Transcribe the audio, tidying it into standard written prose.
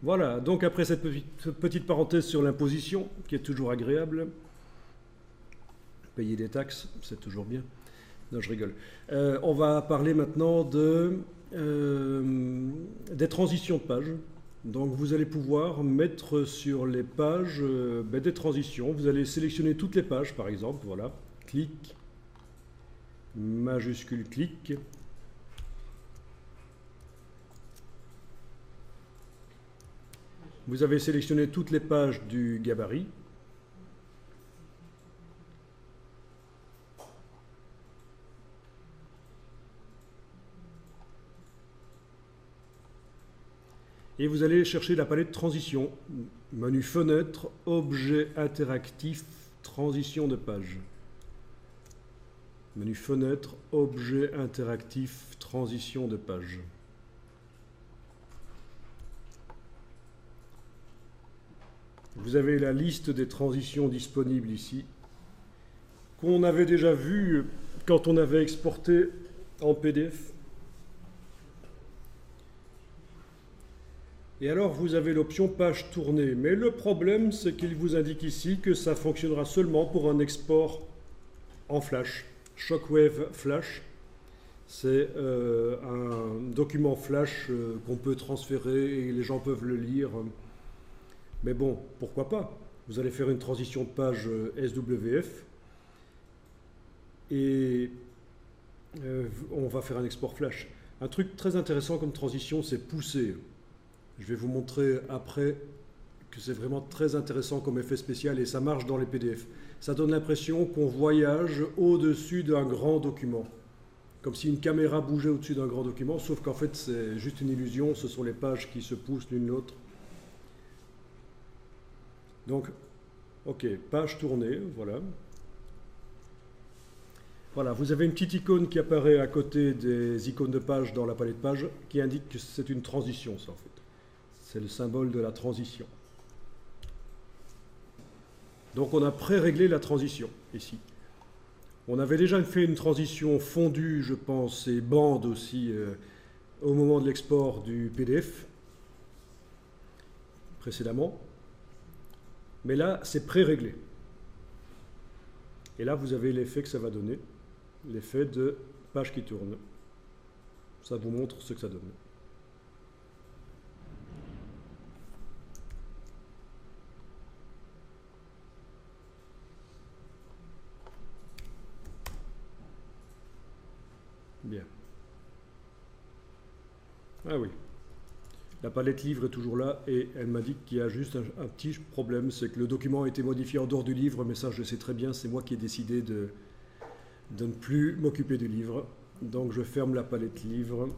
Voilà, donc après cette petite parenthèse sur l'imposition, qui est toujours agréable, payer des taxes, c'est toujours bien. Non, je rigole. On va parler maintenant des transitions de page. Donc vous allez pouvoir mettre sur les pages des transitions. Vous allez sélectionner toutes les pages, par exemple. Voilà, clic, majuscule clic. Vous avez sélectionné toutes les pages du gabarit. Et vous allez chercher la palette transition. Menu fenêtre, objet interactif, transition de page. Menu fenêtre, objet interactif, transition de page. Vous avez la liste des transitions disponibles ici, qu'on avait déjà vu quand on avait exporté en PDF. Et alors vous avez l'option page tournée, mais le problème c'est qu'il vous indique ici que ça fonctionnera seulement pour un export en flash. Shockwave Flash, c'est un document flash qu'on peut transférer et les gens peuvent le lire. Mais bon, pourquoi pas? Vous allez faire une transition de page SWF et on va faire un export flash. Un truc très intéressant comme transition, c'est pousser. Je vais vous montrer après que c'est vraiment très intéressant comme effet spécial et ça marche dans les PDF. Ça donne l'impression qu'on voyage au-dessus d'un grand document. Comme si une caméra bougeait au-dessus d'un grand document, sauf qu'en fait c'est juste une illusion, ce sont les pages qui se poussent l'une l'autre. Donc, ok, page tournée, voilà. Voilà, vous avez une petite icône qui apparaît à côté des icônes de page dans la palette page qui indique que c'est une transition, ça en fait. C'est le symbole de la transition. Donc on a pré-réglé la transition ici. On avait déjà fait une transition fondue, je pense, et bande aussi au moment de l'export du PDF précédemment. Mais là, c'est pré-réglé. Et là, vous avez l'effet que ça va donner, l'effet de page qui tourne. Ça vous montre ce que ça donne. Bien. Ah oui. La palette livre est toujours là et elle m'indique qu'il y a juste un petit problème, c'est que le document a été modifié en dehors du livre, mais ça je sais très bien, c'est moi qui ai décidé de ne plus m'occuper du livre. Donc je ferme la palette livre